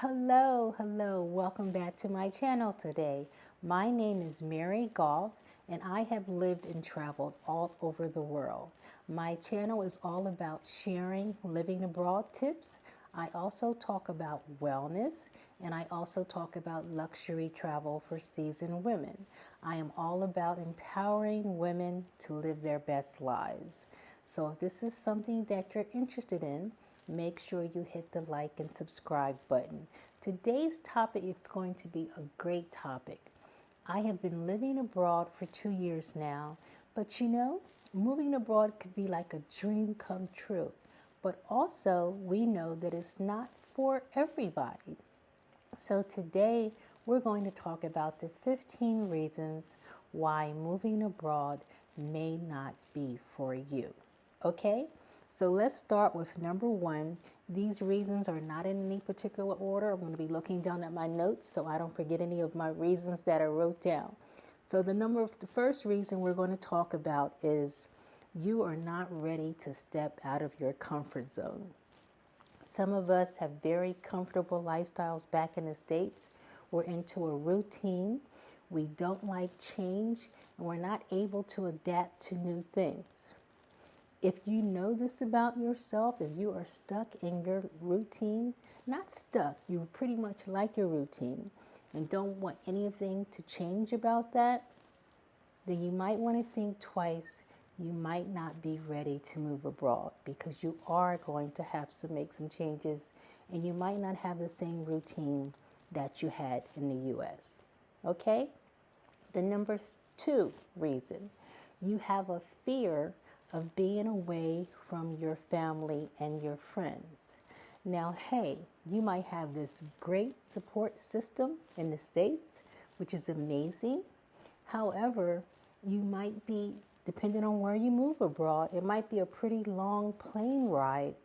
Hello, welcome back to my channel today. My name is Mary Goff and I have lived and traveled all over the world. My channel is all about sharing living abroad tips. I also talk about wellness and I also talk about luxury travel for seasoned women. I am all about empowering women to live their best lives. So if this is something that you're interested in, make sure you hit the like and subscribe button. Today's topic is going to be a great topic. I have been living abroad for 2 years now, but moving abroad could be like a dream come true. But also, we know that it's not for everybody. So today, we're going to talk about the 15 reasons why moving abroad may not be for you. Okay? So let's start with number one. These reasons are not in any particular order. I'm going to be looking down at my notes so I don't forget any of my reasons that I wrote down. So the first reason we're going to talk about is you are not ready to step out of your comfort zone. Some of us have very comfortable lifestyles back in the States. We're into a routine. We don't like change, and we're not able to adapt to new things. If you know this about yourself, if you are stuck in your routine, not stuck, you pretty much like your routine and don't want anything to change about that, then you might want to think twice. You might not be ready to move abroad because you are going to have to make some changes and you might not have the same routine that you had in the U.S. Okay? The number two reason, you have a fear of being away from your family and your friends. Now, hey, you might have this great support system in the States, which is amazing. However, you might be, depending on where you move abroad, it might be a pretty long plane ride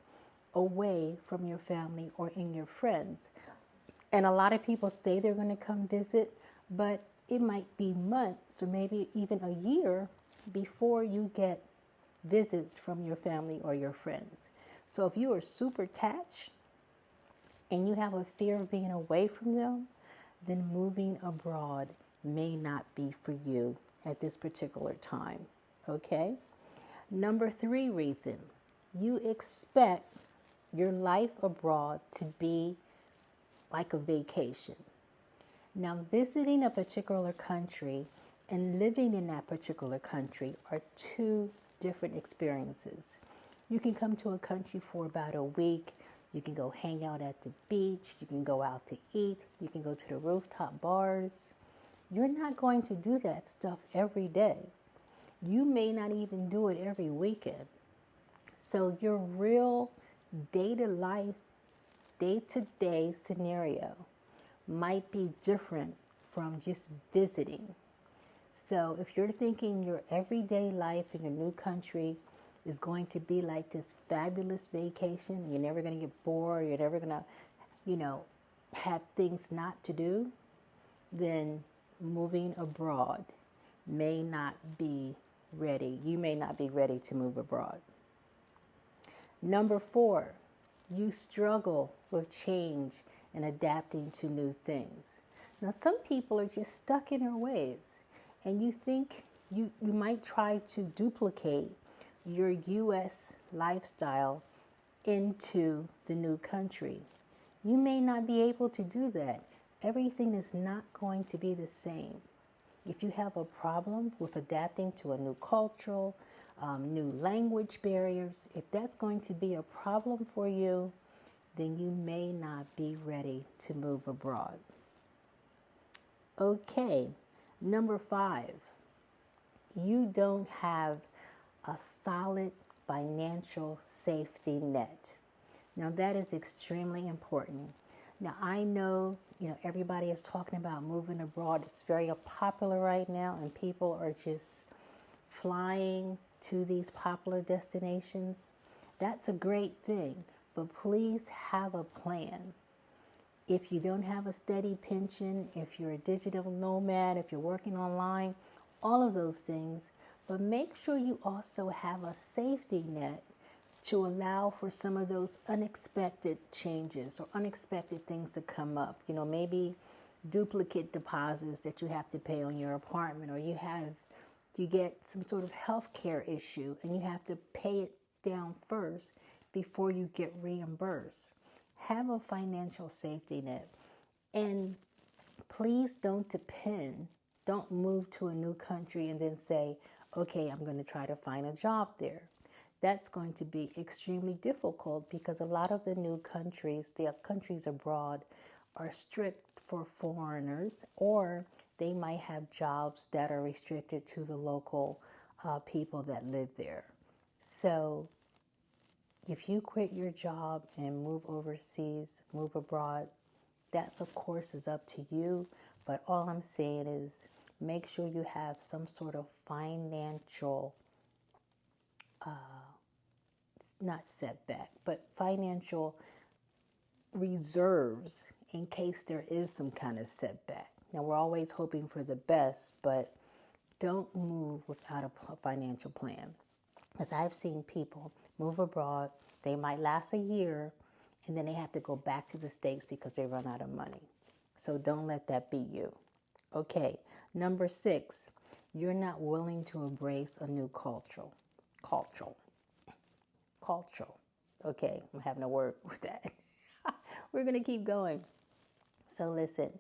away from your family or in your friends. And a lot of people say they're going to come visit, but it might be months or maybe even a year before you get visits from your family or your friends. So if you are super attached and you have a fear of being away from them, then moving abroad may not be for you at this particular time. Okay? Number three reason, you expect your life abroad to be like a vacation. Now, visiting a particular country and living in that particular country are two different experiences. You can come to a country for about a week. You can go hang out at the beach. You can go out to eat. You can go to the rooftop bars. You're not going to do that stuff every day. You may not even do it every weekend. So your real day-to-life, day-to-day scenario might be different from just visiting. So if you're thinking your everyday life in your new country is going to be like this fabulous vacation, you're never going to get bored, you're never going to, have things not to do, then moving abroad may not be ready. You may not be ready to move abroad. Number four, you struggle with change and adapting to new things. Now, some people are just stuck in their ways, and you think you might try to duplicate your U.S. lifestyle into the new country. You may not be able to do that. Everything is not going to be the same. If you have a problem with adapting to a new cultural, new language barriers, if that's going to be a problem for you, then you may not be ready to move abroad. Okay, number five, you don't have a solid financial safety net. Now that is extremely important. Now I know, everybody is talking about moving abroad. It's very popular right now and people are just flying to these popular destinations. That's a great thing, but please have a plan. If you don't have a steady pension, if you're a digital nomad, if you're working online, all of those things, but make sure you also have a safety net to allow for some of those unexpected changes or unexpected things to come up. You know, maybe duplicate deposits that you have to pay on your apartment, or you get some sort of health care issue and you have to pay it down first before you get reimbursed. Have a financial safety net. And please don't move to a new country and then say, okay, I'm going to try to find a job there. That's going to be extremely difficult because a lot of the new countries, the countries abroad, are strict for foreigners, or they might have jobs that are restricted to the local people that live there. So if you quit your job and move overseas, move abroad, that's of course is up to you. But all I'm saying is make sure you have some sort of financial, not setback, but financial reserves in case there is some kind of setback. Now, we're always hoping for the best, but don't move without a financial plan. Because I've seen people move abroad, they might last a year, and then they have to go back to the States because they run out of money. So don't let that be you. Okay, number 6, you're not willing to embrace a new culture. Cultural. Okay, I'm having a word with that. We're going to keep going. So listen,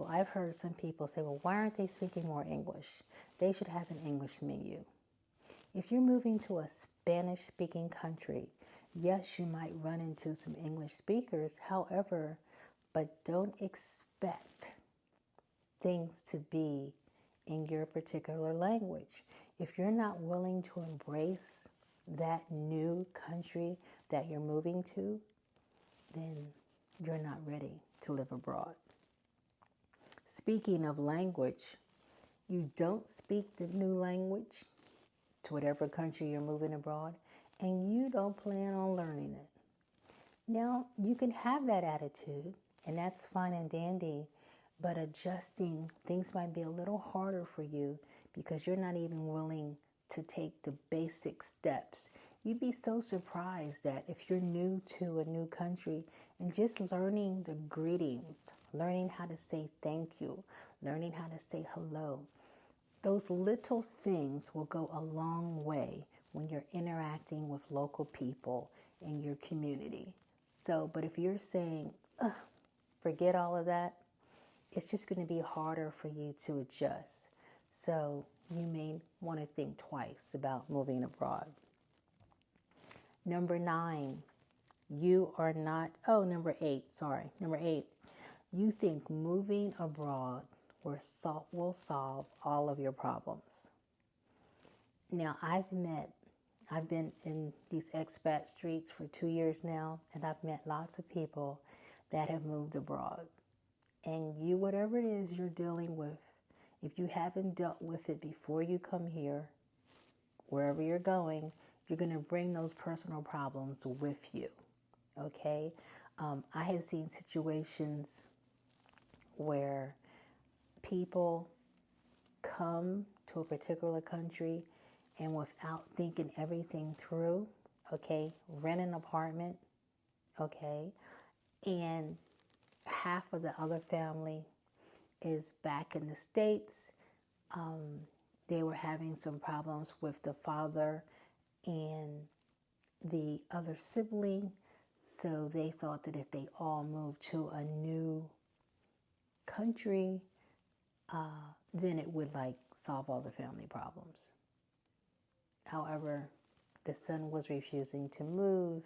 I've heard some people say, well, why aren't they speaking more English? They should have an English menu. If you're moving to a Spanish-speaking country, yes, you might run into some English speakers. However, but don't expect things to be in your particular language. If you're not willing to embrace that new country that you're moving to, then you're not ready to live abroad. Speaking of language, you don't speak the new language to whatever country you're moving abroad, and you don't plan on learning it. Now, you can have that attitude, and that's fine and dandy, but adjusting things might be a little harder for you because you're not even willing to take the basic steps. You'd be so surprised that if you're new to a new country and just learning the greetings, learning how to say thank you, learning how to say hello, those little things will go a long way when you're interacting with local people in your community. So, but if you're saying, forget all of that, it's just going to be harder for you to adjust. So you may want to think twice about moving abroad. Number 8, Number 8, you think moving abroad will solve all of your problems. Now, I've been in these expat streets for 2 years now, and I've met lots of people that have moved abroad. And whatever it is you're dealing with, if you haven't dealt with it before you come here, wherever you're going, you're going to bring those personal problems with you. Okay? I have seen situations where people come to a particular country and without thinking everything through, okay, rent an apartment, okay, and half of the other family is back in the States. They were having some problems with the father and the other sibling, so they thought that if they all moved to a new country, then it would solve all the family problems. However, the son was refusing to move.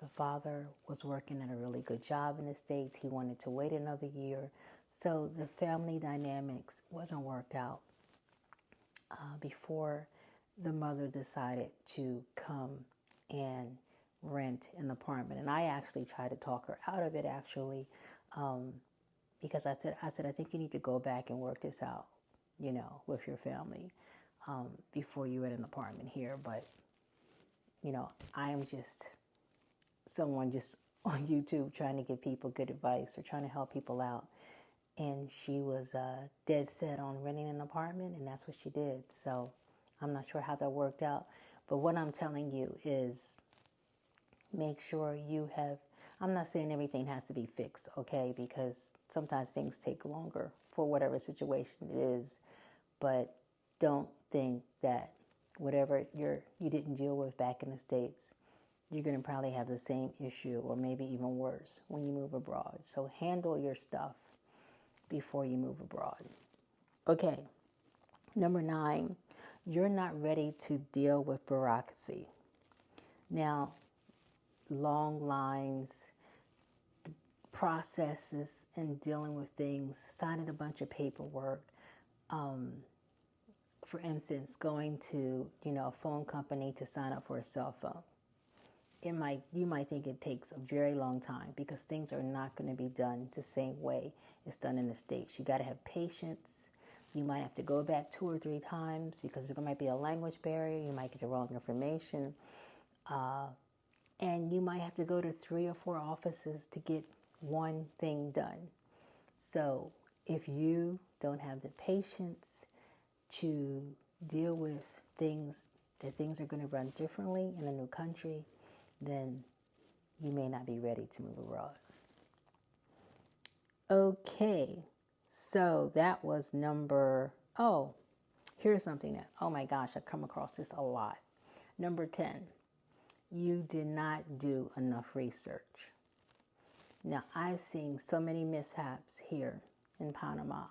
The father was working at a really good job in the States. He wanted to wait another year. So the family dynamics wasn't worked out before the mother decided to come and rent an apartment. And I actually tried to talk her out of it, because I said, I think you need to go back and work this out, with your family before you rent an apartment here. But, I am just someone just on YouTube trying to give people good advice or trying to help people out. And she was dead set on renting an apartment, and that's what she did. So I'm not sure how that worked out. But what I'm telling you is make sure you have, I'm not saying everything has to be fixed, okay? Because sometimes things take longer for whatever situation it is. But don't think that whatever you didn't deal with back in the States, you're going to probably have the same issue or maybe even worse when you move abroad. So handle your stuff before you move abroad. Okay, number 9, you're not ready to deal with bureaucracy. Now, long lines, processes, and dealing with things, signing a bunch of paperwork. For instance, going to, a phone company to sign up for a cell phone. You might think it takes a very long time because things are not going to be done the same way it's done in the States. You got to have patience. You might have to go back 2 or 3 times because there might be a language barrier. You might get the wrong information. And you might have to go to 3 or 4 offices to get one thing done. So if you don't have the patience to deal with things are going to run differently in a new country, then you may not be ready to move abroad. Okay, so that was here's something that, oh my gosh, I come across this a lot. Number 10, you did not do enough research. Now, I've seen so many mishaps here in Panama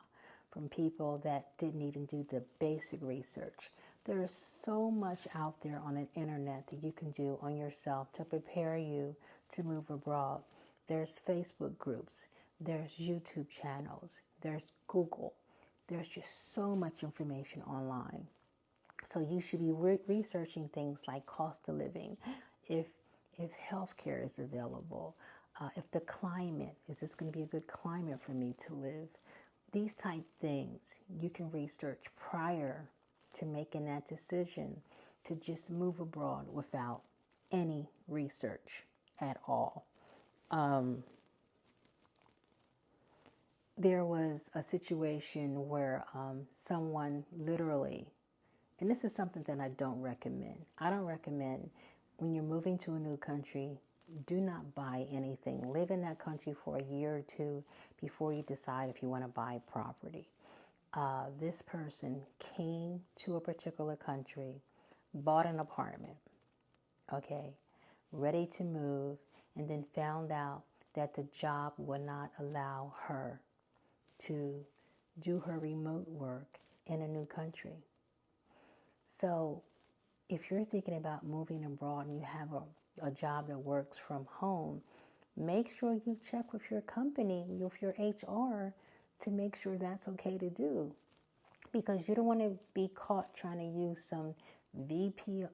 from people that didn't even do the basic research. There's so much out there on the internet that you can do on yourself to prepare you to move abroad. There's Facebook groups, there's YouTube channels, there's Google. There's just so much information online. So you should be researching things like cost of living, if healthcare is available, if the climate, is this going to be a good climate for me to live? These type things you can research prior to making that decision to just move abroad without any research at all. There was a situation where someone literally, and this is something that I don't recommend. I don't recommend when you're moving to a new country, do not buy anything. Live in that country for a year or 2 before you decide if you want to buy property. This person came to a particular country, bought an apartment, okay, ready to move, and then found out that the job would not allow her to do her remote work in a new country. So if you're thinking about moving abroad and you have a job that works from home, make sure you check with your company, with your HR, to make sure that's okay to do. Because you don't want to be caught trying to use some VPN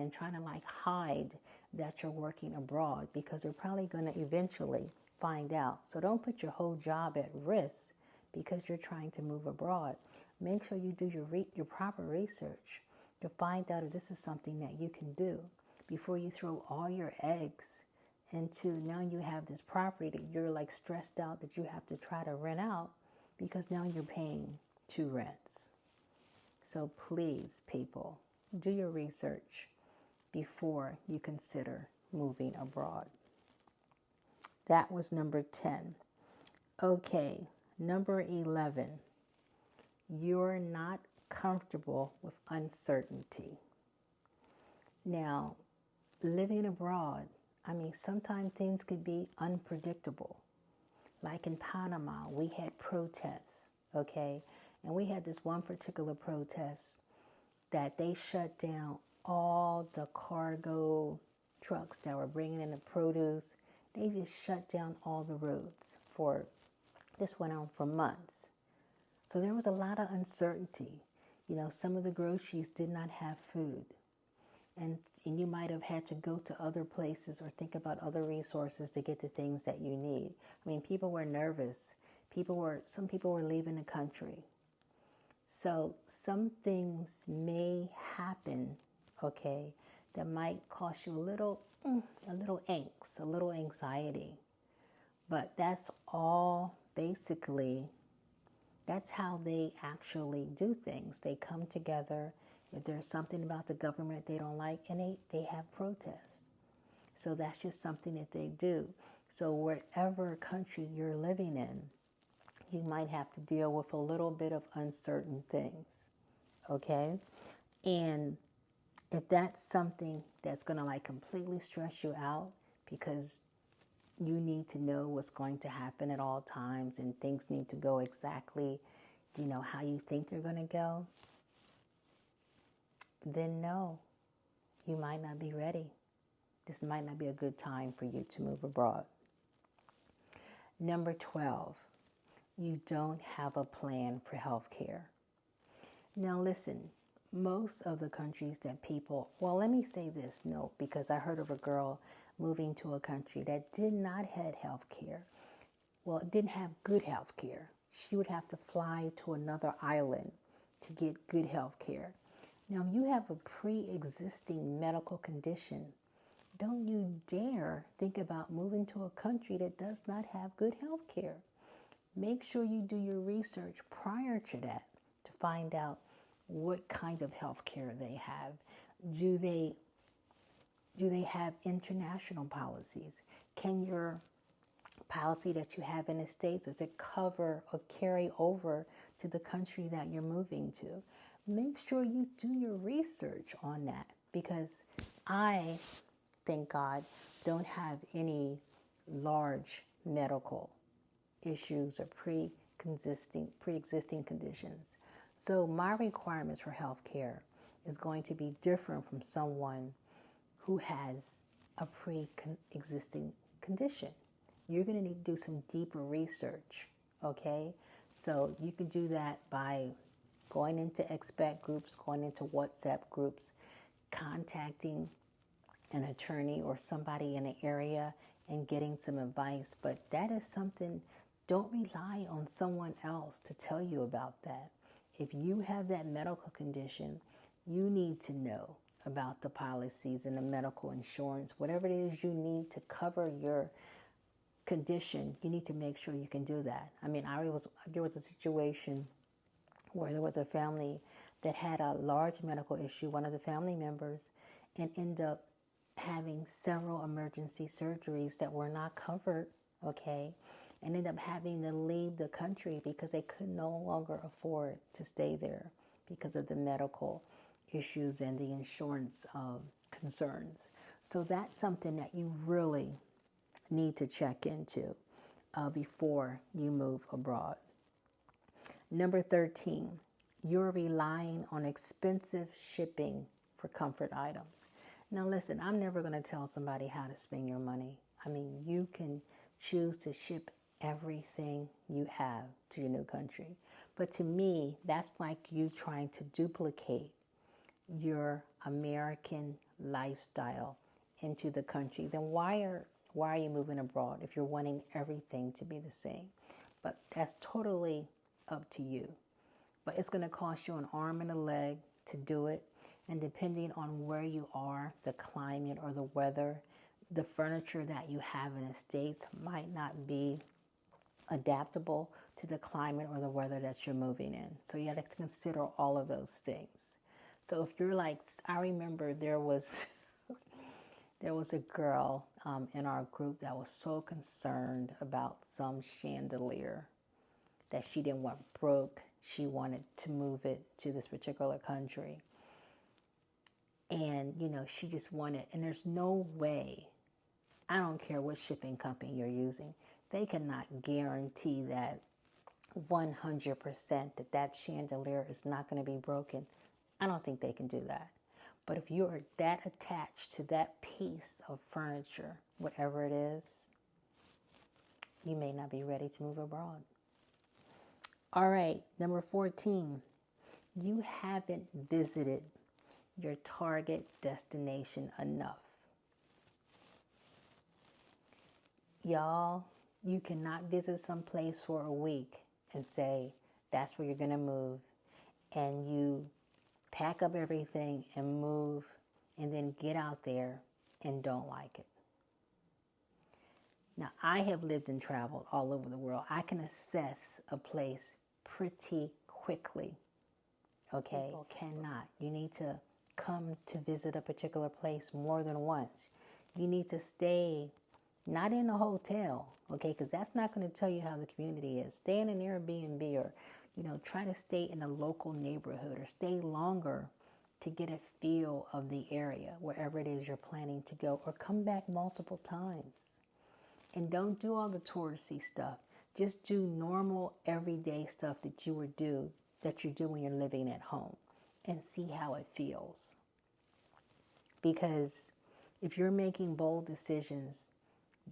and trying to hide that you're working abroad, because they're probably going to eventually find out. So don't put your whole job at risk because you're trying to move abroad. Make sure you do your proper research to find out if this is something that you can do before you throw all your eggs into, now you have this property that you're stressed out that you have to try to rent out because now you're paying 2 rents. So please, people, do your research before you consider moving abroad. That was number 10. Okay, number 11. You're not comfortable with uncertainty. Now, living abroad, sometimes things could be unpredictable. Like in Panama, we had protests, okay? And we had this one particular protest that they shut down all the cargo trucks that were bringing in the produce. They just shut down all the roads this went on for months. So there was a lot of uncertainty. Some of the groceries did not have food. And you might have had to go to other places or think about other resources to get the things that you need. People were nervous. Some people were leaving the country. So some things may happen, okay, that might cost you a little angst, a little anxiety. But that's all basically, that's how they actually do things. They come together If there's something about the government they don't like, and they have protests. So that's just something that they do. So whatever country you're living in, you might have to deal with a little bit of uncertain things. Okay? And if that's something that's going to like completely stress you out because you need to know what's going to happen at all times and things need to go exactly, how you think they're going to go, then no, you might not be ready. This might not be a good time for you to move abroad. Number 12, you don't have a plan for health care. Now listen, most of the countries that people, well, let me say this, no, because I heard of a girl moving to a country that did not have health care. Well, it didn't have good health care. She would have to fly to another island to get good health care. Now, if you have a pre-existing medical condition, don't you dare think about moving to a country that does not have good health care. Make sure you do your research prior to that to find out what kind of health care they have. Do they have international policies? Can your policy that you have in the States, does it cover or carry over to the country that you're moving to? Make sure you do your research on that, because I, thank God, don't have any large medical issues or pre-existing conditions. So my requirements for health care is going to be different from someone who has a pre-existing condition. You're going to need to do some deeper research, okay? So you can do that by going into expat groups, going into WhatsApp groups, contacting an attorney or somebody in the area and getting some advice. But that is something, don't rely on someone else to tell you about that. If you have that medical condition, you need to know about the policies and the medical insurance, whatever it is you need to cover your condition. You need to make sure you can do that. I mean, there was a situation where there was a family that had a large medical issue, one of the family members, and ended up having several emergency surgeries that were not covered, okay, and ended up having to leave the country because they could no longer afford to stay there because of the medical issues and the insurance concerns. So that's something that you really need to check into before you move abroad. Number 13, you're relying on expensive shipping for comfort items. Now listen, I'm never going to tell somebody how to spend your money. I mean, you can choose to ship everything you have to your new country. But to me, that's like you trying to duplicate your American lifestyle into the country. Then why are you moving abroad if you're wanting everything to be the same? But that's totally up to you. But it's going to cost you an arm and a leg to do it. And depending on where you are, the climate or the weather, the furniture that you have in the States might not be adaptable to the climate or the weather that you're moving in. So you have to consider all of those things. So if you're like, I remember there was a girl in our group that was so concerned about some chandelier that she didn't want broke. She wanted to move it to this particular country. And, she just wanted, and there's no way, I don't care what shipping company you're using, they cannot guarantee that 100% that chandelier is not going to be broken. I don't think they can do that. But if you are that attached to that piece of furniture, whatever it is, you may not be ready to move abroad. All right, number 14, you haven't visited your target destination enough. Y'all, you cannot visit some place for a week and say that's where you're going to move, and you pack up everything and move and then get out there and don't like it. Now, I have lived and traveled all over the world. I can assess a place pretty quickly. Okay? People cannot. You need to come to visit a particular place more than once. You need to stay not in a hotel, okay? Because that's not going to tell you how the community is. Stay in an Airbnb or, try to stay in a local neighborhood or stay longer to get a feel of the area, wherever it is you're planning to go, or come back multiple times. And don't do all the touristy stuff. Just do normal, everyday stuff that you do when you're living at home and see how it feels. Because if you're making bold decisions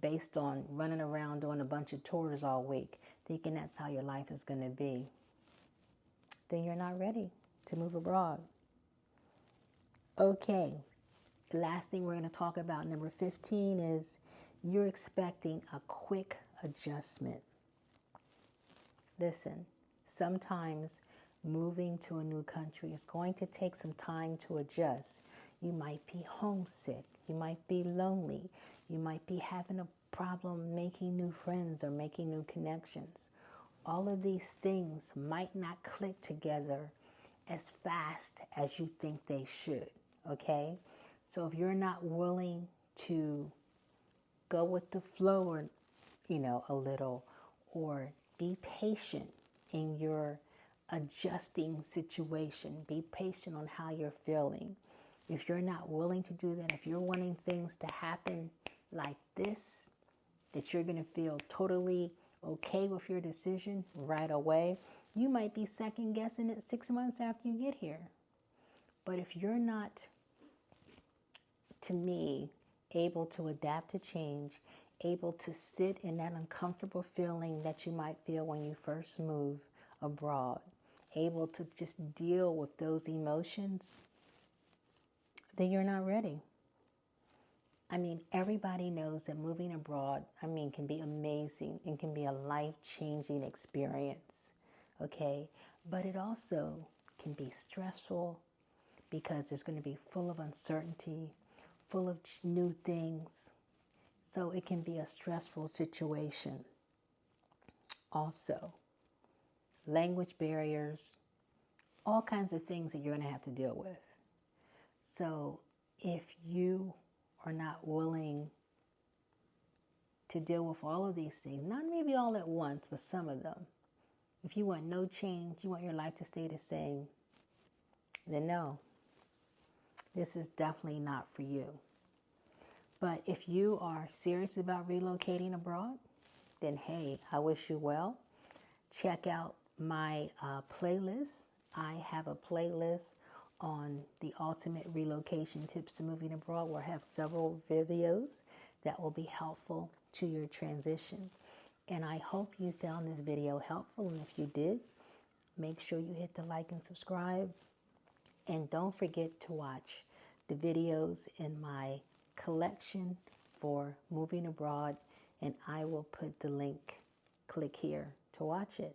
based on running around doing a bunch of tours all week, thinking that's how your life is going to be, then you're not ready to move abroad. Okay, the last thing we're going to talk about, number 15, is you're expecting a quick adjustment. Listen, sometimes moving to a new country is going to take some time to adjust. You might be homesick. You might be lonely. You might be having a problem making new friends or making new connections. All of these things might not click together as fast as you think they should, okay? So if you're not willing to go with the flow or, a little, or be patient in your adjusting situation. Be patient on how you're feeling. If you're not willing to do that, if you're wanting things to happen like this, that you're going to feel totally okay with your decision right away, you might be second guessing it 6 months after you get here. But if you're not, to me, able to adapt to change, able to sit in that uncomfortable feeling that you might feel when you first move abroad, able to just deal with those emotions, then you're not ready. I mean, everybody knows that moving abroad, can be amazing and can be a life-changing experience, okay? But it also can be stressful because it's going to be full of uncertainty, full of new things. So it can be a stressful situation. Also, language barriers, all kinds of things that you're going to have to deal with. So if you are not willing to deal with all of these things, not maybe all at once, but some of them, if you want no change, you want your life to stay the same, then no, this is definitely not for you. But if you are serious about relocating abroad, then hey, I wish you well. Check out my playlist. I have a playlist on the ultimate relocation tips to moving abroad, where I have several videos that will be helpful to your transition. And I hope you found this video helpful. And if you did, make sure you hit the like and subscribe. And don't forget to watch the videos in my collection for moving abroad. And I will put the link, click here to watch it.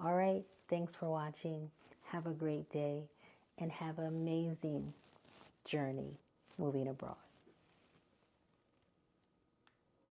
All right, thanks for watching. Have a great day and have an amazing journey moving abroad.